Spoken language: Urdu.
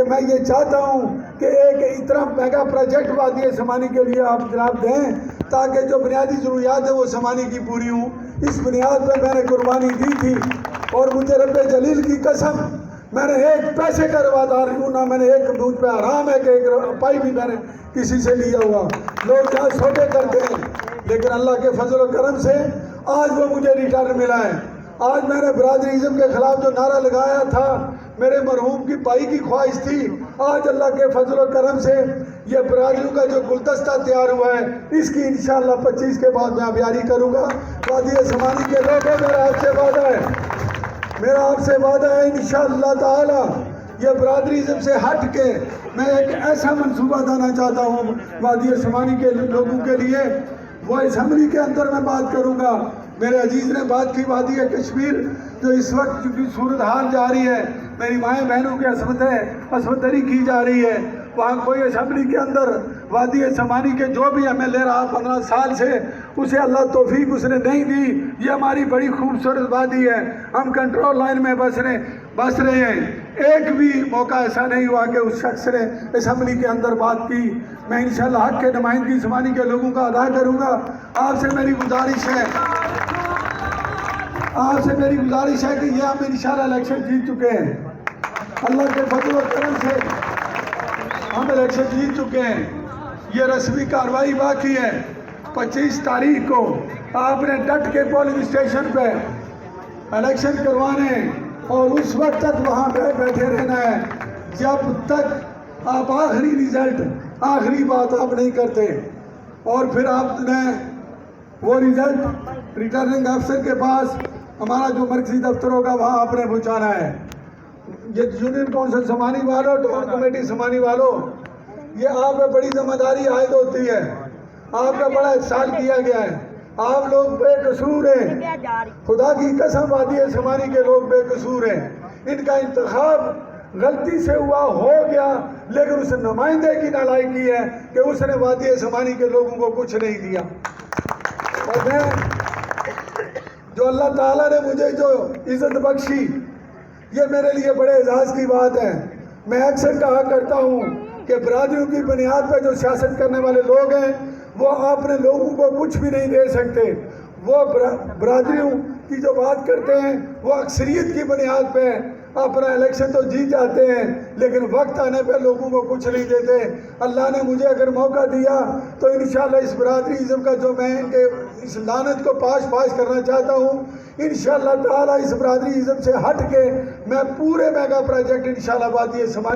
میں یہ چاہتا ہوں کہ ایک اتنا میگا پروجیکٹ وادی سمانی کے لیے آپ جناب دیں تاکہ جو بنیادی ضروریات ہیں وہ سمانی کی پوری ہوں۔ اس بنیاد پہ میں نے قربانی دی تھی اور مجھے رب جلیل کی قسم میں نے ایک پیسے کا روادار ہوں نہ میں نے ایک مجھ پہ حرام ہے کہ ایک پائی بھی میں نے کسی سے لیا ہوا۔ لوگ جہاں سوٹے کرتے ہیں لیکن اللہ کے فضل و کرم سے آج وہ مجھے ریٹرن ملا ہے۔ آج میں نے برادریزم کے خلاف جو نعرہ لگایا تھا میرے مرحوم کی پائی کی خواہش تھی، آج اللہ کے فضل و کرم سے یہ برادریوں کا جو گلدستہ تیار ہوا ہے اس کی انشاءاللہ 25 کے بعد میں آبیاری کروں گا۔ وادی سمانی کے لوگوں میرا آپ سے وعدہ ہے، میرا آپ سے وعدہ ہے انشاءاللہ تعالی یہ برادریزم سے ہٹ کے میں ایک ایسا منصوبہ لانا چاہتا ہوں وادی سمانی کے لوگوں کے لیے۔ وہ اسمبلی کے اندر میں بات کروں گا۔ میرے عزیز نے بات کی وادی کشمیر جو اس وقت کی صورتحال جاری ہے، میری مائیں بہنوں کی عصمت دری کی جا رہی ہے، وہاں کوئی اسمبلی کے اندر وادی سمانی کے جو بھی ایم ایل اے رہا 15 سال سے اسے اللہ توفیق اس نے نہیں دی۔ یہ ہماری بڑی خوبصورت وادی ہے، ہم کنٹرول لائن میں بس رہے ہیں، ایک بھی موقع ایسا نہیں ہوا کہ اس شخص نے اسمبلی کے اندر بات کی۔ میں انشاءاللہ حق کے نمائندگی سمانی کے لوگوں کا ادا کروں گا۔ آپ سے میری گزارش ہے کہ یہ ہم انشاءاللہ الیکشن جیت چکے ہیں، اللہ کے فضل و کرم سے ہم الیکشن جیت چکے ہیں۔ یہ رسمی کارروائی باقی ہے۔ 25 تاریخ کو آپ نے ڈٹ کے پولنگ اسٹیشن پہ الیکشن کروانے اور اس وقت تک وہاں بیٹھے رہنا ہے جب تک آپ آخری رزلٹ آخری بات آپ نہیں کرتے، اور پھر آپ نے وہ رزلٹ ریٹرننگ افسر کے پاس ہمارا جو مرکزی دفتر ہوگا وہاں آپ نے پہنچانا ہے۔ یہ یونین کونسل سمانی والوں، ٹاؤن کمیٹی سمانی والوں، یہ آپ پہ بڑی ذمہ داری عائد ہوتی ہے، آپ کا بڑا احسان کیا گیا ہے، آپ لوگ بے قصور ہیں، خدا کی قسم وادی سمانی کے لوگ بے قصور ہیں۔ ان کا انتخاب غلطی سے ہوا ہو گیا لیکن اس نمائندے کی نالائقی ہے کہ اس نے وادی سمانی کے لوگوں کو کچھ نہیں دیا۔ اور میں جو اللہ تعالیٰ نے مجھے جو عزت بخشی یہ میرے لیے بڑے اعزاز کی بات ہے۔ میں اکثر کہا کرتا ہوں کہ برادریوں کی بنیاد پہ جو سیاست کرنے والے لوگ ہیں وہ اپنے لوگوں کو کچھ بھی نہیں دے سکتے، وہ برادریوں کی جو بات کرتے ہیں وہ اکثریت کی بنیاد پہ اپنا الیکشن تو جیت جاتے ہیں لیکن وقت آنے پہ لوگوں کو کچھ نہیں دیتے۔ اللہ نے مجھے اگر موقع دیا تو انشاءاللہ اس برادریزم کا جو میں ان کے اس لعنت کو پاش کرنا چاہتا ہوں، انشاءاللہ تعالی اس برادریزم سے ہٹ کے میں پورے میگا پروجیکٹ انشاءاللہ وادی سمانی